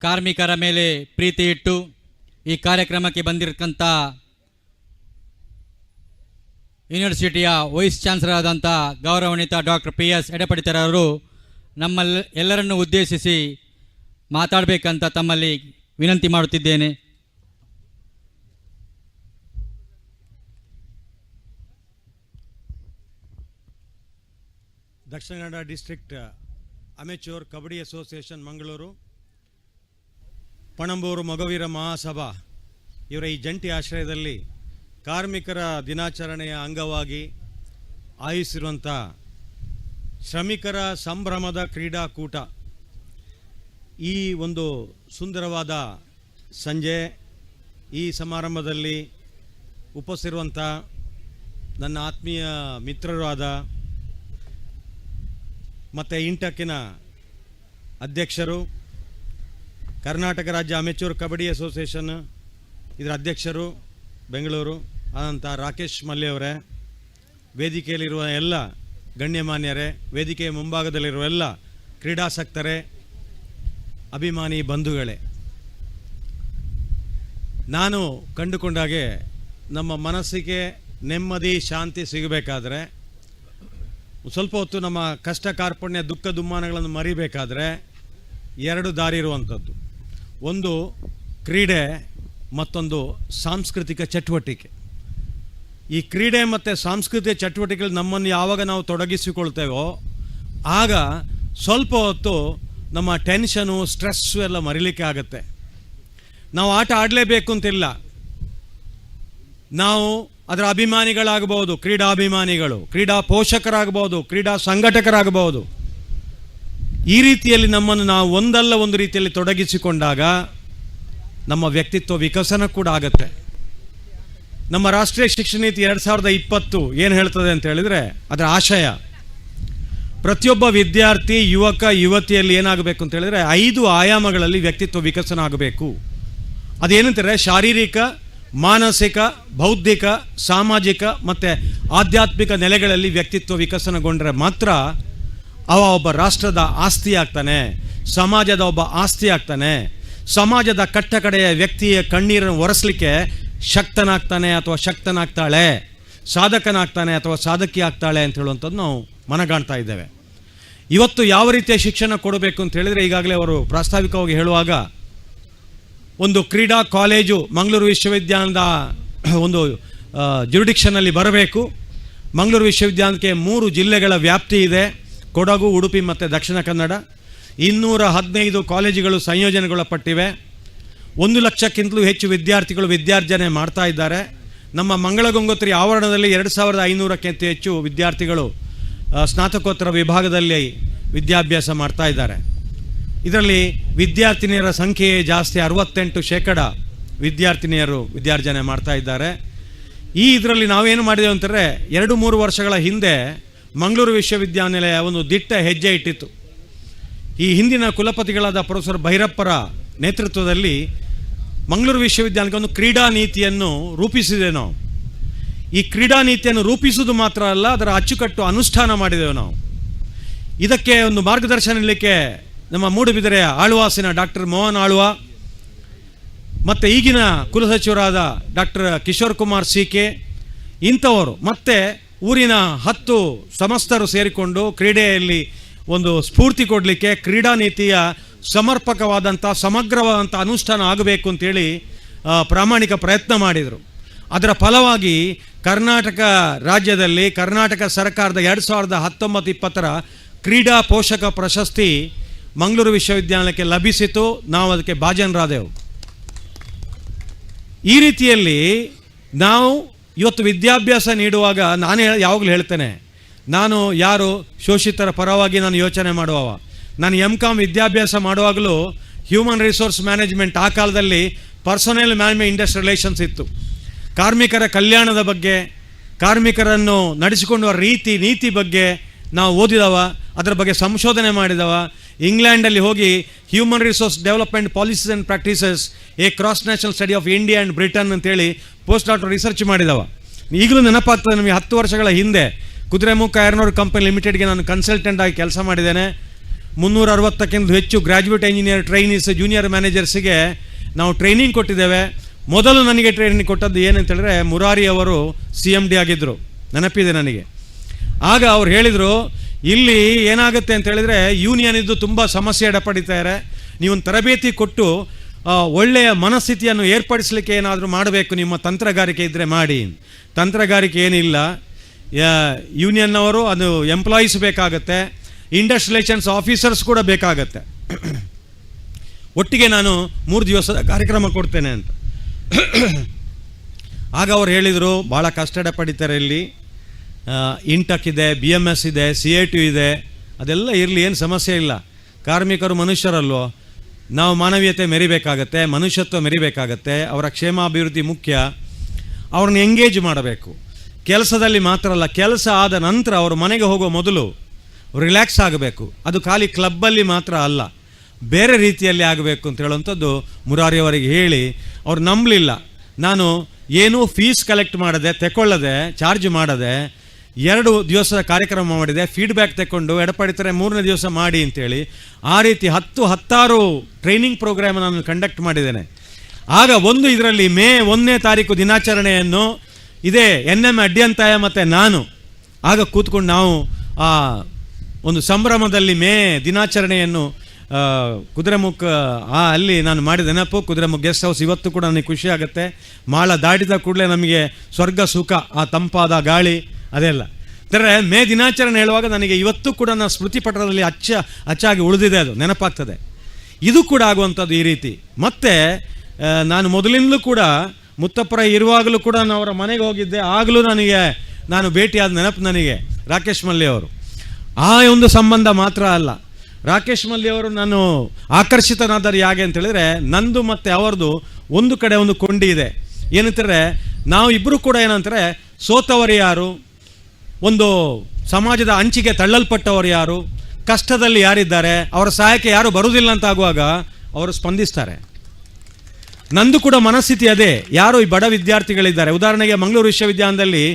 ಕಾರ್ಮಿಕರ ಮೇಲೆ ಪ್ರೀತಿ ಇಟ್ಟು ಈ ಕಾರ್ಯಕ್ರಮಕ್ಕೆ ಬಂದಿರತಕ್ಕಂಥ ಯೂನಿವರ್ಸಿಟಿಯ ವೈಸ್ ಚಾನ್ಸಲರ್ ಆದಂಥ ಗೌರವಾನ್ವಿತ ಡಾಕ್ಟರ್ PS ಎಡಪಡಿತರವರು ಎಲ್ಲರನ್ನು ಉದ್ದೇಶಿಸಿ ಮಾತಾಡಬೇಕಂತ ತಮ್ಮಲ್ಲಿ ವಿನಂತಿ ಮಾಡುತ್ತಿದ್ದೇನೆ. Dakshina Kannada district amateur kabaddi association Mangaluru, Panambur Mogaveera Mahasabha ಇವರ ಈ ಜಂಟಿ ಆಶ್ರಯದಲ್ಲಿ ಕಾರ್ಮಿಕರ ದಿನಾಚರಣೆಯ ಅಂಗವಾಗಿ ಆಯೋಜಿಸಿರುವಂಥ ಶ್ರಮಿಕರ ಸಂಭ್ರಮದ ಕ್ರೀಡಾಕೂಟ, ಈ ಒಂದು ಸುಂದರವಾದ ಸಂಜೆ ಈ ಸಮಾರಂಭದಲ್ಲಿ ಉಪಸ್ಥಿರುವಂಥ ನನ್ನ ಆತ್ಮೀಯ ಮಿತ್ರರು ಆದ ಮತ್ತು ಇಂಟಕ್ಕಿನ ಅಧ್ಯಕ್ಷರು, ಕರ್ನಾಟಕ ರಾಜ್ಯ ಅಮೆಚೂರ್ ಕಬಡ್ಡಿ ಅಸೋಸಿಯೇಷನ್ ಇದರ ಅಧ್ಯಕ್ಷರು ಬೆಂಗಳೂರು ಆದಂಥ ರಾಕೇಶ್ ಮಲ್ಯವರೇ, ವೇದಿಕೆಯಲ್ಲಿರುವ ಎಲ್ಲ ಗಣ್ಯಮಾನ್ಯರೇ, ವೇದಿಕೆಯ ಮುಂಭಾಗದಲ್ಲಿರುವ ಎಲ್ಲ ಕ್ರೀಡಾಸಕ್ತರೇ, ಅಭಿಮಾನಿ ಬಂಧುಗಳೇ, ನಾನು ಕಂಡುಕೊಂಡಾಗೆ ನಮ್ಮ ಮನಸ್ಸಿಗೆ ನೆಮ್ಮದಿ ಶಾಂತಿ ಸಿಗಬೇಕಾದ್ರೆ, ಸ್ವಲ್ಪ ಹೊತ್ತು ನಮ್ಮ ಕಷ್ಟ ಕಾರ್ಪಣ್ಯ ದುಃಖ ದುಮ್ಮಾನಗಳನ್ನು ಮರಿಬೇಕಾದ್ರೆ ಎರಡು ದಾರಿ ಇರುವಂಥದ್ದು. ಒಂದು ಕ್ರೀಡೆ, ಮತ್ತೊಂದು ಸಾಂಸ್ಕೃತಿಕ ಚಟುವಟಿಕೆ. ಈ ಕ್ರೀಡೆ ಮತ್ತು ಸಾಂಸ್ಕೃತಿಕ ಚಟುವಟಿಕೆಗಳು ನಮ್ಮನ್ನು ಯಾವಾಗ ನಾವು ತೊಡಗಿಸಿಕೊಳ್ತೇವೋ ಆಗ ಸ್ವಲ್ಪ ಹೊತ್ತು ನಮ್ಮ ಟೆನ್ಷನು ಸ್ಟ್ರೆಸ್ಸು ಎಲ್ಲ ಮರಿಲಿಕ್ಕೆ ಆಗುತ್ತೆ. ನಾವು ಆಟ ಆಡಲೇಬೇಕು ಅಂತಿಲ್ಲ, ನಾವು ಅದರ ಅಭಿಮಾನಿಗಳಾಗಬಹುದು, ಕ್ರೀಡಾಭಿಮಾನಿಗಳು, ಕ್ರೀಡಾ ಪೋಷಕರಾಗಬಹುದು, ಕ್ರೀಡಾ ಸಂಘಟಕರಾಗಬಹುದು. ಈ ರೀತಿಯಲ್ಲಿ ನಮ್ಮನ್ನು ನಾವು ಒಂದಲ್ಲ ಒಂದು ರೀತಿಯಲ್ಲಿ ತೊಡಗಿಸಿಕೊಂಡಾಗ ನಮ್ಮ ವ್ಯಕ್ತಿತ್ವ ವಿಕಸನ ಕೂಡ ಆಗುತ್ತೆ. ನಮ್ಮ ರಾಷ್ಟ್ರೀಯ ಶಿಕ್ಷಣ ನೀತಿ 2020 ಏನು ಹೇಳ್ತದೆ ಅಂತ ಹೇಳಿದರೆ, ಅದರ ಆಶಯ ಪ್ರತಿಯೊಬ್ಬ ವಿದ್ಯಾರ್ಥಿ, ಯುವಕ, ಯುವತಿಯಲ್ಲಿ ಏನಾಗಬೇಕು ಅಂತ ಹೇಳಿದರೆ 5 ಆಯಾಮಗಳಲ್ಲಿ ವ್ಯಕ್ತಿತ್ವ ವಿಕಸನ ಆಗಬೇಕು. ಅದೇನಂತಾರೆ, ಶಾರೀರಿಕ, ಮಾನಸಿಕ, ಬೌದ್ಧಿಕ, ಸಾಮಾಜಿಕ ಮತ್ತು ಆಧ್ಯಾತ್ಮಿಕ ನೆಲೆಗಳಲ್ಲಿ ವ್ಯಕ್ತಿತ್ವ ವಿಕಸನಗೊಂಡ್ರೆ ಮಾತ್ರ ಅವ ಒಬ್ಬ ರಾಷ್ಟ್ರದ ಆಸ್ತಿ ಆಗ್ತಾನೆ, ಸಮಾಜದ ಒಬ್ಬ ಆಸ್ತಿ ಆಗ್ತಾನೆ, ಸಮಾಜದ ಕಟ್ಟಕಡೆಯ ವ್ಯಕ್ತಿಯ ಕಣ್ಣೀರನ್ನು ಒರೆಸಲಿಕ್ಕೆ ಶಕ್ತನಾಗ್ತಾನೆ ಅಥವಾ ಶಕ್ತನಾಗ್ತಾಳೆ, ಸಾಧಕನಾಗ್ತಾನೆ ಅಥವಾ ಸಾಧಕಿ ಆಗ್ತಾಳೆ ಅಂತ ಹೇಳುವಂಥದ್ದು ನಾವು ಮನಗಾಣ್ತಾ ಇದ್ದೇವೆ. ಇವತ್ತು ಯಾವ ರೀತಿಯ ಶಿಕ್ಷಣ ಕೊಡಬೇಕು ಅಂತ ಹೇಳಿದರೆ, ಈಗಾಗಲೇ ಅವರು ಪ್ರಾಸ್ತಾವಿಕವಾಗಿ ಹೇಳುವಾಗ ಒಂದು ಕ್ರೀಡಾ ಕಾಲೇಜು ಮಂಗಳೂರು ವಿಶ್ವವಿದ್ಯಾಲಯದ ಒಂದು ಜ್ಯುರಿಡಿಕ್ಷನಲ್ಲಿ ಬರಬೇಕು. ಮಂಗಳೂರು ವಿಶ್ವವಿದ್ಯಾಲಯಕ್ಕೆ 3 ಜಿಲ್ಲೆಗಳ ವ್ಯಾಪ್ತಿ ಇದೆ, ಕೊಡಗು, ಉಡುಪಿ ಮತ್ತು ದಕ್ಷಿಣ ಕನ್ನಡ. 215 ಕಾಲೇಜುಗಳು ಸಂಯೋಜನೆಗೊಳಪಟ್ಟಿವೆ. 1 ಲಕ್ಷಕ್ಕಿಂತಲೂ ಹೆಚ್ಚು ವಿದ್ಯಾರ್ಥಿಗಳು ವಿದ್ಯಾರ್ಜನೆ ಮಾಡ್ತಾ ಇದ್ದಾರೆ. ನಮ್ಮ ಮಂಗಳಗಂಗೋತ್ರಿ ಆವರಣದಲ್ಲಿ 2500ಕ್ಕಿಂತ ಹೆಚ್ಚು ವಿದ್ಯಾರ್ಥಿಗಳು ಸ್ನಾತಕೋತ್ತರ ವಿಭಾಗದಲ್ಲಿ ವಿದ್ಯಾಭ್ಯಾಸ ಮಾಡ್ತಾ ಇದ್ದಾರೆ. ಇದರಲ್ಲಿ ವಿದ್ಯಾರ್ಥಿನಿಯರ ಸಂಖ್ಯೆ ಜಾಸ್ತಿ, 68% ವಿದ್ಯಾರ್ಥಿನಿಯರು ವಿದ್ಯಾರ್ಜನೆ ಮಾಡ್ತಾ ಇದ್ದಾರೆ. ಇದರಲ್ಲಿ ನಾವೇನು ಮಾಡಿದೆವು ಅಂತಂದರೆ, 2-3 ವರ್ಷಗಳ ಹಿಂದೆ ಮಂಗಳೂರು ವಿಶ್ವವಿದ್ಯಾನಿಲಯ ಒಂದು ದಿಟ್ಟ ಹೆಜ್ಜೆ ಇಟ್ಟಿತ್ತು. ಈ ಹಿಂದಿನ ಕುಲಪತಿಗಳಾದ ಪ್ರೊಫೆಸರ್ ಭೈರಪ್ಪರ ನೇತೃತ್ವದಲ್ಲಿ ಮಂಗಳೂರು ವಿಶ್ವವಿದ್ಯಾಲಯಕ್ಕೆ ಒಂದು ಕ್ರೀಡಾ ನೀತಿಯನ್ನು ರೂಪಿಸಿದೆ. ನಾವು ಈ ಕ್ರೀಡಾ ನೀತಿಯನ್ನು ರೂಪಿಸುವುದು ಮಾತ್ರ ಅಲ್ಲ, ಅದರ ಅಚ್ಚುಕಟ್ಟು ಅನುಷ್ಠಾನ ಮಾಡಿದೆವು ನಾವು. ಇದಕ್ಕೆ ಒಂದು ಮಾರ್ಗದರ್ಶನ ನೀಡಲಿಕ್ಕೆ ನಮ್ಮ ಮೂಡುಬಿದಿರೆಯ ಆಳ್ವಾಸಿನ ಡಾಕ್ಟರ್ ಮೋಹನ್ ಆಳ್ವ ಮತ್ತು ಈಗಿನ ಕುಲಸಚಿವರಾದ ಡಾಕ್ಟರ್ ಕಿಶೋರ್ ಕುಮಾರ್ CK ಇಂಥವರು ಮತ್ತು ಊರಿನ 10 ಸಮಸ್ತರು ಸೇರಿಕೊಂಡು ಕ್ರೀಡೆಯಲ್ಲಿ ಒಂದು ಸ್ಫೂರ್ತಿ ಕೊಡಲಿಕ್ಕೆ ಕ್ರೀಡಾ ನೀತಿಯ ಸಮರ್ಪಕವಾದಂಥ ಸಮಗ್ರವಾದಂಥ ಅನುಷ್ಠಾನ ಆಗಬೇಕು ಅಂತೇಳಿ ಪ್ರಾಮಾಣಿಕ ಪ್ರಯತ್ನ ಮಾಡಿದರು. ಅದರ ಫಲವಾಗಿ ಕರ್ನಾಟಕ ರಾಜ್ಯದಲ್ಲಿ ಕರ್ನಾಟಕ ಸರ್ಕಾರದ 2019-20 ಕ್ರೀಡಾ ಪೋಷಕ ಪ್ರಶಸ್ತಿ ಮಂಗಳೂರು ವಿಶ್ವವಿದ್ಯಾಲಯಕ್ಕೆ ಲಭಿಸಿತು. ನಾವು ಅದಕ್ಕೆ ಭಾಜನರಾದೆವು. ಈ ರೀತಿಯಲ್ಲಿ ನಾವು ಇವತ್ತು ವಿದ್ಯಾಭ್ಯಾಸ ನೀಡುವಾಗ ನಾನು ಯಾವಾಗಲೂ ಹೇಳ್ತೇನೆ, ನಾನು ಯಾರು ಶೋಷಿತರ ಪರವಾಗಿ ನಾನು ಯೋಚನೆ ಮಾಡುವವ. ನಾನು MCOM ವಿದ್ಯಾಭ್ಯಾಸ ಮಾಡುವಾಗಲೂ ಹ್ಯೂಮನ್ ರಿಸೋರ್ಸ್ ಮ್ಯಾನೇಜ್ಮೆಂಟ್, ಆ ಕಾಲದಲ್ಲಿ ಪರ್ಸನಲ್ ಮ್ಯಾನೇಜ್ಮೆಂಟ್ ಇಂಡಸ್ಟ್ರಿ ರಿಲೇಷನ್ಸ್ ಇತ್ತು. ಕಾರ್ಮಿಕರ ಕಲ್ಯಾಣದ ಬಗ್ಗೆ, ಕಾರ್ಮಿಕರನ್ನು ನಡೆಸಿಕೊಳ್ಳುವ ನೀತಿ ಬಗ್ಗೆ ನಾವು ಓದಿದವ, ಅದರ ಬಗ್ಗೆ ಸಂಶೋಧನೆ ಮಾಡಿದವ. ಇಂಗ್ಲೆಂಡಲ್ಲಿ ಹೋಗಿ human resource development policies and practices A cross national study of India and Britain ಅಂತೇಳಿ ಪೋಸ್ಟ್ ಡಾಕ್ಟರ್ ರಿಸರ್ಚ್ ಮಾಡಿದವ. ಈಗಲೂ ನೆನಪಾಗ್ತದೆ ನಮಗೆ, 10 ವರ್ಷಗಳ ಹಿಂದೆ ಕುದುರೆಮುಖ ಏರ್ನೂರು ಕಂಪನಿ ಲಿಮಿಟೆಡ್ಗೆ ನಾನು ಕನ್ಸಲ್ಟೆಂಟ್ ಆಗಿ ಕೆಲಸ ಮಾಡಿದ್ದೇನೆ. 360ಕ್ಕಿಂತ ಹೆಚ್ಚು ಗ್ರ್ಯಾಜುಯೇಟ್ ಇಂಜಿನಿಯರ್ ಟ್ರೈನೀಸ್ ಜೂನಿಯರ್ ಮ್ಯಾನೇಜರ್ಸಿಗೆ ನಾವು ಟ್ರೈನಿಂಗ್ ಕೊಟ್ಟಿದ್ದೇವೆ. ಮೊದಲು ನನಗೆ ಟ್ರೈನಿಂಗ್ ಕೊಟ್ಟದ್ದು ಏನಂತ ಹೇಳಿದ್ರೆ, ಮುರಾರಿ ಅವರು CMD ಆಗಿದ್ದರು, ನೆನಪಿದೆ ನನಗೆ. ಆಗ ಅವ್ರು ಹೇಳಿದರು, ಇಲ್ಲಿ ಏನಾಗುತ್ತೆ ಅಂತ ಹೇಳಿದ್ರೆ ಯೂನಿಯನ್ ಇದ್ದು ತುಂಬ ಸಮಸ್ಯೆ ಎಡಪಡಿತಾರೆ, ನೀವೊಂದು ತರಬೇತಿ ಕೊಟ್ಟು ಒಳ್ಳೆಯ ಮನಸ್ಥಿತಿಯನ್ನು ಏರ್ಪಡಿಸಲಿಕ್ಕೆ ಏನಾದರೂ ಮಾಡಬೇಕು, ನಿಮ್ಮ ತಂತ್ರಗಾರಿಕೆ ಇದ್ದರೆ ಮಾಡಿ. ತಂತ್ರಗಾರಿಕೆ ಏನಿಲ್ಲ, ಯೂನಿಯನ್ನವರು ಅದು ಎಂಪ್ಲಾಯೀಸ್ ಬೇಕಾಗತ್ತೆ, ಇಂಡಸ್ಟ್ರಿ ರಿಲೇಷನ್ಸ್ ಆಫೀಸರ್ಸ್ ಕೂಡ ಬೇಕಾಗತ್ತೆ. ಒಟ್ಟಿಗೆ ನಾನು 3 ದಿವಸದ ಕಾರ್ಯಕ್ರಮ ಕೊಡ್ತೇನೆ ಅಂತ. ಆಗ ಅವ್ರು ಹೇಳಿದರು, ಭಾಳ ಕಷ್ಟಡ ಪಡಿತಾರೆ ಇಲ್ಲಿ, ಇಂಟಕ್ ಇದೆ, BMS ಇದೆ, CIT ಇದೆ, ಅದೆಲ್ಲ ಇರಲಿ, ಏನು ಸಮಸ್ಯೆ ಇಲ್ಲ. ಕಾರ್ಮಿಕರು ಮನುಷ್ಯರಲ್ವೋ, ನಾವು ಮಾನವೀಯತೆ ಮೆರಿಬೇಕಾಗತ್ತೆ, ಮನುಷ್ಯತ್ವ ಮೆರಿಬೇಕಾಗತ್ತೆ, ಅವರ ಕ್ಷೇಮಾಭಿವೃದ್ಧಿ ಮುಖ್ಯ. ಅವ್ರನ್ನ ಎಂಗೇಜ್ ಮಾಡಬೇಕು, ಕೆಲಸದಲ್ಲಿ ಮಾತ್ರ ಅಲ್ಲ, ಕೆಲಸ ಆದ ನಂತರ ಅವರು ಮನೆಗೆ ಹೋಗೋ ಮೊದಲು ರಿಲ್ಯಾಕ್ಸ್ ಆಗಬೇಕು. ಅದು ಖಾಲಿ ಕ್ಲಬ್ಬಲ್ಲಿ ಮಾತ್ರ ಅಲ್ಲ, ಬೇರೆ ರೀತಿಯಲ್ಲಿ ಆಗಬೇಕು ಅಂತ ಹೇಳುವಂಥದ್ದು ಮುರಾರಿಯವರಿಗೆ ಹೇಳಿ ಅವ್ರು ನಂಬಲಿಲ್ಲ. ನಾನು ಏನೂ ಫೀಸ್ ಕಲೆಕ್ಟ್ ಮಾಡದೆ, ತೆಕೊಳ್ಳದೆ, ಚಾರ್ಜ್ ಮಾಡದೆ 2 ದಿವಸದ ಕಾರ್ಯಕ್ರಮ ಮಾಡಿದೆ. ಫೀಡ್ಬ್ಯಾಕ್ ತಗೊಂಡು ಎಡಪಡಿತಾರೆ 3ನೇ ದಿವಸ ಮಾಡಿ ಅಂತೇಳಿ ಆ ರೀತಿ 10-16 ಟ್ರೈನಿಂಗ್ ಪ್ರೋಗ್ರಾಮ್ ನಾನು ಕಂಡಕ್ಟ್ ಮಾಡಿದ್ದೇನೆ. ಆಗ ಇದರಲ್ಲಿ ಮೇ 1ನೇ ತಾರೀಕು ದಿನಾಚರಣೆಯನ್ನು ಇದೇ NM ಅಡ್ಯಂತಾಯ ಮತ್ತು ನಾನು ಆಗ ಕೂತ್ಕೊಂಡು ನಾವು ಆ ಒಂದು ಸಂಭ್ರಮದಲ್ಲಿ ಮೇ ದಿನಾಚರಣೆಯನ್ನು ಕುದುರೆಮುಖ ಅಲ್ಲಿ ನಾನು ಮಾಡಿದ ನೆನಪು. ಕುದುರೆಮುಖ ಗೆಸ್ಟ್ ಹೌಸ್ ಇವತ್ತು ಕೂಡ ನನಗೆ ಖುಷಿ ಆಗುತ್ತೆ. ಮಾಳ ದಾಟಿದ ಕೂಡಲೇ ನಮಗೆ ಸ್ವರ್ಗ ಸುಖ, ಆ ತಂಪಾದ ಗಾಳಿ ಅದೆಲ್ಲ. ಅಂದರೆ ಮೇ ದಿನಾಚರಣೆ ಹೇಳುವಾಗ ನನಗೆ ಇವತ್ತು ಕೂಡ ನನ್ನ ಸ್ಮೃತಿ ಪಟದಲ್ಲಿ ಅಚ್ಚಾಗಿ ಉಳಿದಿದೆ, ಅದು ನೆನಪಾಗ್ತದೆ. ಇದು ಕೂಡ ಆಗುವಂಥದ್ದು ಈ ರೀತಿ. ಮತ್ತು ನಾನು ಮೊದಲಿಂದಲೂ ಕೂಡ ಮುತ್ತಪ್ಪರ ಇರುವಾಗಲೂ ಕೂಡ ನಾನು ಅವರ ಮನೆಗೆ ಹೋಗಿದ್ದೆ. ಆಗಲೂ ನಾನು ಭೇಟಿಯಾದ ನೆನಪು ನನಗೆ ರಾಕೇಶ್ ಮಲ್ಲಿ ಅವರು. ಆ ಒಂದು ಸಂಬಂಧ ಮಾತ್ರ ಅಲ್ಲ, ರಾಕೇಶ್ ಮಲ್ಲಿ ಅವರು ನಾನು ಆಕರ್ಷಿತನಾದರೂ ಹೇಗೆ ಅಂತ ಹೇಳಿದ್ರೆ, ನಂದು ಮತ್ತು ಅವರದು ಒಂದು ಕಡೆ ಒಂದು ಕೊಂಡಿ ಇದೆ. ಏನಂತಾರೆ, ನಾವು ಇಬ್ಬರು ಕೂಡ ಏನಂತಾರೆ, ಸೋತವರು ಯಾರು, ಒಂದು ಸಮಾಜದ ಅಂಚಿಗೆ ತಳ್ಳಲ್ಪಟ್ಟವರು ಯಾರು, ಕಷ್ಟದಲ್ಲಿ ಯಾರಿದ್ದಾರೆ, ಅವರ ಸಹಾಯಕ್ಕೆ ಯಾರು ಬರುವುದಿಲ್ಲ ಅಂತ ಆಗುವಾಗ ಅವರು ಸ್ಪಂದಿಸ್ತಾರೆ. ನಂದು ಕೂಡ ಮನಸ್ಥಿತಿ ಅದೇ. ಯಾರು ಈ ಬಡ ವಿದ್ಯಾರ್ಥಿಗಳಿದ್ದಾರೆ, ಉದಾಹರಣೆಗೆ ಮಂಗಳೂರು ವಿಶ್ವವಿದ್ಯಾಲಯದಲ್ಲಿ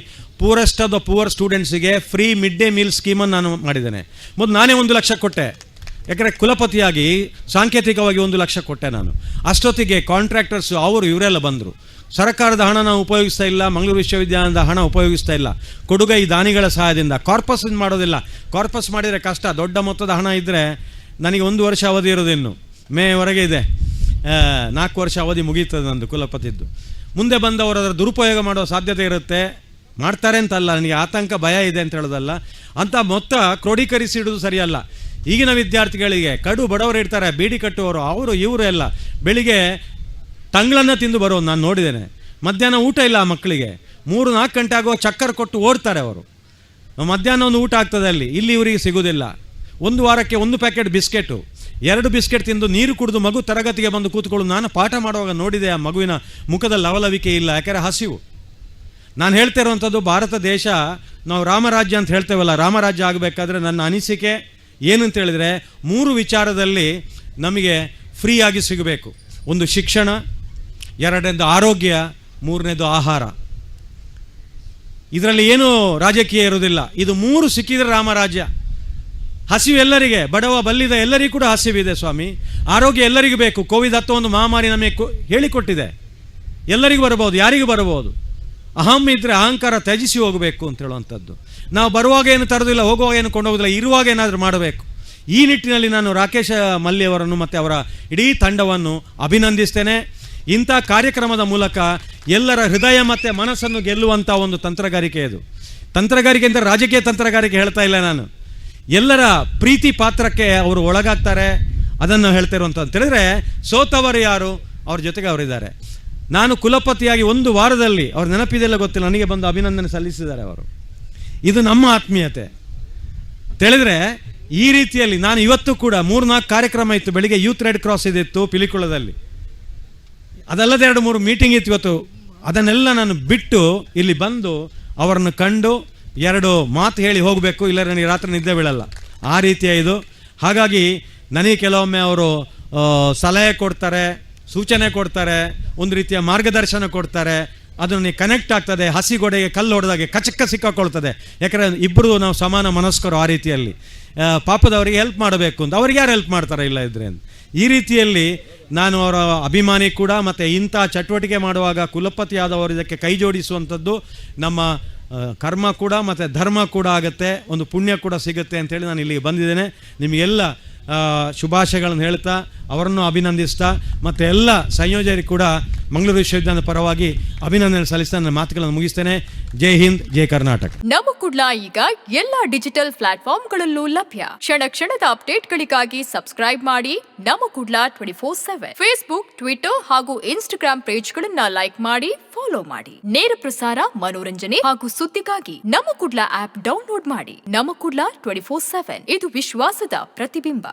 ಪೂರೆಸ್ಟ್ ಆಫ್ ದ ಪೂವರ್ ಸ್ಟೂಡೆಂಟ್ಸಿಗೆ ಫ್ರೀ ಮಿಡ್ ಡೇ ಮೀಲ್ ಸ್ಕೀಮನ್ನು ನಾನು ಮಾಡಿದ್ದೇನೆ. ಮೊದಲು ನಾನೇ 1 ಲಕ್ಷ ಕೊಟ್ಟೆ, ಯಾಕಂದರೆ ಕುಲಪತಿಯಾಗಿ ಸಾಂಕೇತಿಕವಾಗಿ 1 ಲಕ್ಷ ಕೊಟ್ಟೆ ನಾನು. ಅಷ್ಟೊತ್ತಿಗೆ ಕಾಂಟ್ರಾಕ್ಟರ್ಸು ಅವರು ಇವರೆಲ್ಲ ಬಂದರು. ಸರ್ಕಾರದ ಹಣ ನಾವು ಉಪಯೋಗಿಸ್ತಾ ಇಲ್ಲ, ಮಂಗಳೂರು ವಿಶ್ವವಿದ್ಯಾಲಯದ ಹಣ ಉಪಯೋಗಿಸ್ತಾ ಇಲ್ಲ, ಕೊಡುಗೈ ದಾನಿಗಳ ಸಹಾಯದಿಂದ. ಕಾರ್ಪಸ್ ಮಾಡೋದಿಲ್ಲ, ಕಾರ್ಪಸ್ ಮಾಡಿದರೆ ಕಷ್ಟ. ದೊಡ್ಡ ಮೊತ್ತದ ಹಣ ಇದ್ದರೆ ನನಗೆ 1 ವರ್ಷ ಅವಧಿ ಇರೋದಿನ್ನು, ಮೇವರೆಗೆ ಇದೆ, 4 ವರ್ಷ ಅವಧಿ ಮುಗೀತದೆ ನಂದು ಕುಲಪತಿದ್ದು. ಮುಂದೆ ಬಂದವರು ಅದರ ದುರುಪಯೋಗ ಮಾಡುವ ಸಾಧ್ಯತೆ ಇರುತ್ತೆ, ಮಾಡ್ತಾರೆ ಅಂತಲ್ಲ, ನನಗೆ ಆತಂಕ ಭಯ ಇದೆ ಅಂತ ಹೇಳೋದಲ್ಲ. ಅಂಥ ಮೊತ್ತ ಕ್ರೋಢೀಕರಿಸಿ ಇಡೋದು ಸರಿಯಲ್ಲ. ಈಗಿನ ವಿದ್ಯಾರ್ಥಿಗಳಿಗೆ ಕಡು ಬಡವರು ಇರ್ತಾರೆ, ಬೀಡಿ ಕಟ್ಟುವವರು, ಇವರು ಎಲ್ಲ ಬೆಳಿಗ್ಗೆ ತಂಗಳನ್ನು ತಿಂದು ಬರೋದು ನಾನು ನೋಡಿದ್ದೇನೆ. ಮಧ್ಯಾಹ್ನ ಊಟ ಇಲ್ಲ ಆ ಮಕ್ಕಳಿಗೆ, 3-4 ಗಂಟೆ ಆಗೋ ಚಕ್ಕರ್ ಕೊಟ್ಟು ಓಡ್ತಾರೆ ಅವರು. ಮಧ್ಯಾಹ್ನ ಒಂದು ಊಟ ಆಗ್ತದೆ ಅಲ್ಲಿ, ಇಲ್ಲಿ ಇವರಿಗೆ ಸಿಗೋದಿಲ್ಲ. 1 ವಾರಕ್ಕೆ 1 ಪ್ಯಾಕೆಟ್ ಬಿಸ್ಕೆಟು, 2 ಬಿಸ್ಕೆಟ್ ತಿಂದು ನೀರು ಕುಡಿದು ಮಗು ತರಗತಿಗೆ ಬಂದು ಕೂತ್ಕೊಳ್ಳು. ನಾನು ಪಾಠ ಮಾಡುವಾಗ ನೋಡಿದೆ, ಆ ಮಗುವಿನ ಮುಖದ ಲವಲವಿಕೆ ಇಲ್ಲ, ಯಾಕೆಂದರೆ ಹಸಿವು. ನಾನು ಹೇಳ್ತಾ ಇರುವಂಥದ್ದು, ಭಾರತ ದೇಶ ನಾವು ರಾಮರಾಜ್ಯ ಅಂತ ಹೇಳ್ತೇವಲ್ಲ, ರಾಮರಾಜ್ಯ ಆಗಬೇಕಾದ್ರೆ ನನ್ನ ಅನಿಸಿಕೆ ಏನಂತ ಹೇಳಿದರೆ 3 ವಿಚಾರದಲ್ಲಿ ನಮಗೆ ಫ್ರೀಯಾಗಿ ಸಿಗಬೇಕು. 1 ಶಿಕ್ಷಣ, 2ನೇದು ಆರೋಗ್ಯ, 3ನೇದು ಆಹಾರ. ಇದರಲ್ಲಿ ಏನೂ ರಾಜಕೀಯ ಇರೋದಿಲ್ಲ. ಇದು 3 ಸಿಕ್ಕಿದರೆ ರಾಮರಾಜ್ಯ. ಹಸಿವು ಎಲ್ಲರಿಗೆ, ಬಡವ ಬಲ್ಲಿದ ಎಲ್ಲರಿಗೂ ಕೂಡ ಹಸಿವಿದೆ ಸ್ವಾಮಿ. ಆರೋಗ್ಯ ಎಲ್ಲರಿಗೂ ಬೇಕು. ಕೋವಿಡ್-19 ಮಹಾಮಾರಿ ನಮಗೆ ಹೇಳಿಕೊಟ್ಟಿದೆ, ಎಲ್ಲರಿಗೂ ಬರಬಹುದು, ಯಾರಿಗೂ ಬರಬಹುದು. ಅಹಂ ಇದ್ದರೆ ಅಹಂಕಾರ ತ್ಯಜಿಸಿ ಹೋಗಬೇಕು ಅಂತ ಹೇಳುವಂಥದ್ದು. ನಾವು ಬರುವಾಗ ಏನು ತರೋದಿಲ್ಲ, ಹೋಗುವಾಗ ಏನು ಕೊಂಡೋಗೋದಿಲ್ಲ, ಇರುವಾಗ ಏನಾದರೂ ಮಾಡಬೇಕು. ಈ ನಿಟ್ಟಿನಲ್ಲಿ ನಾನು ರಾಕೇಶ ಮಲ್ಲಿಯವರನ್ನು ಮತ್ತು ಅವರ ಇಡೀ ತಂಡವನ್ನು ಅಭಿನಂದಿಸ್ತೇನೆ. ಇಂಥ ಕಾರ್ಯಕ್ರಮದ ಮೂಲಕ ಎಲ್ಲರ ಹೃದಯ ಮತ್ತು ಮನಸ್ಸನ್ನು ಗೆಲ್ಲುವಂಥ ಒಂದು ತಂತ್ರಗಾರಿಕೆ ಇದು. ತಂತ್ರಗಾರಿಕೆ ಅಂದರೆ ರಾಜಕೀಯ ತಂತ್ರಗಾರಿಕೆ ಹೇಳ್ತಾ ಇಲ್ಲ ನಾನು, ಎಲ್ಲರ ಪ್ರೀತಿ ಪಾತ್ರಕ್ಕೆ ಅವರು ಒಳಗಾಗ್ತಾರೆ, ಅದನ್ನು ಹೇಳ್ತಾ ಇರುವಂಥದ್ದು. ಅಂತ ಹೇಳಿದ್ರೆ ಸೋತವರು ಯಾರು, ಅವ್ರ ಜೊತೆಗೆ ಅವರಿದ್ದಾರೆ. ನಾನು ಕುಲಪತಿಯಾಗಿ 1 ವಾರದಲ್ಲಿ, ಅವ್ರ ನೆನಪಿದೆಲ್ಲ ಗೊತ್ತಿಲ್ಲ, ನನಗೆ ಬಂದು ಅಭಿನಂದನೆ ಸಲ್ಲಿಸಿದ್ದಾರೆ ಅವರು. ಇದು ನಮ್ಮ ಆತ್ಮೀಯತೆ ತಿಳಿದ್ರೆ. ಈ ರೀತಿಯಲ್ಲಿ ನಾನು ಇವತ್ತು ಕೂಡ 3-4 ಕಾರ್ಯಕ್ರಮ ಇತ್ತು. ಬೆಳಿಗ್ಗೆ ಯೂತ್ ರೆಡ್ ಕ್ರಾಸ್ ಇದಿತ್ತು ಪಿಲಿಕುಳದಲ್ಲಿ, ಅದಲ್ಲದೆ 2-3 ಮೀಟಿಂಗ್ ಇತ್ತು ಇವತ್ತು. ಅದನ್ನೆಲ್ಲ ನಾನು ಬಿಟ್ಟು ಇಲ್ಲಿ ಬಂದು ಅವರನ್ನು ಕಂಡು 2 ಮಾತು ಹೇಳಿ ಹೋಗಬೇಕು, ಇಲ್ಲ ನನಗೆ ರಾತ್ರಿ ನಿದ್ದೆ ಬೀಳಲ್ಲ, ಆ ರೀತಿಯ ಇದು. ಹಾಗಾಗಿ ನನಗೆ ಕೆಲವೊಮ್ಮೆ ಅವರು ಸಲಹೆ ಕೊಡ್ತಾರೆ, ಸೂಚನೆ ಕೊಡ್ತಾರೆ, ಒಂದು ರೀತಿಯ ಮಾರ್ಗದರ್ಶನ ಕೊಡ್ತಾರೆ. ಅದನ್ನು ಕನೆಕ್ಟ್ ಆಗ್ತದೆ, ಹಸಿಗೊಡೆಗೆ ಕಲ್ಲು ಹೊಡೆದಾಗೆ ಕಚಕ್ಕ ಸಿಕ್ಕಾಕೊಳ್ತದೆ. ಯಾಕಂದರೆ ಇಬ್ಬರು ನಾವು ಸಮಾನ ಮನಸ್ಕರು ಆ ರೀತಿಯಲ್ಲಿ. ಪಾಪದವರಿಗೆ ಹೆಲ್ಪ್ ಮಾಡಬೇಕು ಅಂತ, ಅವ್ರಿಗೆ ಯಾರು ಹೆಲ್ಪ್ ಮಾಡ್ತಾರೆ ಇಲ್ಲ ಇದ್ರೆ ಅಂತ. ಈ ರೀತಿಯಲ್ಲಿ ನಾನು ಅವರ ಅಭಿಮಾನಿ ಕೂಡ. ಮತ್ತು ಇಂಥ ಚಟುವಟಿಕೆ ಮಾಡುವಾಗ ಕುಲಪತಿ ಆದವರು ಇದಕ್ಕೆ ಕೈ ಜೋಡಿಸುವಂಥದ್ದು ನಮ್ಮ ಕರ್ಮ ಕೂಡ ಮತ್ತು ಧರ್ಮ ಕೂಡ ಆಗುತ್ತೆ, ಒಂದು ಪುಣ್ಯ ಕೂಡ ಸಿಗುತ್ತೆ ಅಂತೇಳಿ ನಾನು ಇಲ್ಲಿಗೆ ಬಂದಿದ್ದೇನೆ. ನಿಮಗೆಲ್ಲ ಶುಭಾಶಯಗಳನ್ನು ಹೇಳ್ತಾ, ಅವರನ್ನು ಅಭಿನಂದಿಸ್ತಾ, ಮತ್ತು ಎಲ್ಲ ಸಂಯೋಜಕರಿಗೆ ಕೂಡ ಮಂಗಳೂರು ವಿಶ್ವವಿದ್ಯಾಲಯದ ಪರವಾಗಿ ಅಭಿನಂದನೆ ಸಲ್ಲಿಸ್ತಾ ನನ್ನ ಮಾತುಗಳನ್ನು ಮುಗಿಸ್ತೇನೆ. ಜೈ ಹಿಂದ್, ಜೈ ಕರ್ನಾಟಕ. ನಮ್ಮ ಕುಡ್ಲ ಈಗ ಎಲ್ಲಾ ಡಿಜಿಟಲ್ ಪ್ಲಾಟ್ಫಾರ್ಮ್ಗಳಲ್ಲೂ ಲಭ್ಯ. ಕ್ಷಣ ಕ್ಷಣದ ಅಪ್ಡೇಟ್ಗಳಿಗಾಗಿ ಸಬ್ಸ್ಕ್ರೈಬ್ ಮಾಡಿ ನಮ್ಮ ಕುಡ್ಲ 24/7. ಫೇಸ್ಬುಕ್, ಟ್ವಿಟರ್ ಹಾಗೂ ಇನ್ಸ್ಟಾಗ್ರಾಮ್ ಪೇಜ್ಗಳನ್ನ ಲೈಕ್ ಮಾಡಿ, ಫಾಲೋ ಮಾಡಿ. ನೇರ ಪ್ರಸಾರ, ಮನೋರಂಜನೆ ಹಾಗೂ ಸುದ್ದಿಗಾಗಿ ನಮ್ಮ ಕುಡ್ಲ ಆಪ್ ಡೌನ್ಲೋಡ್ ಮಾಡಿ. ನಮ್ಮ ಕುಡ್ಲ 24/7 ಇದು ವಿಶ್ವಾಸದ ಪ್ರತಿಬಿಂಬ.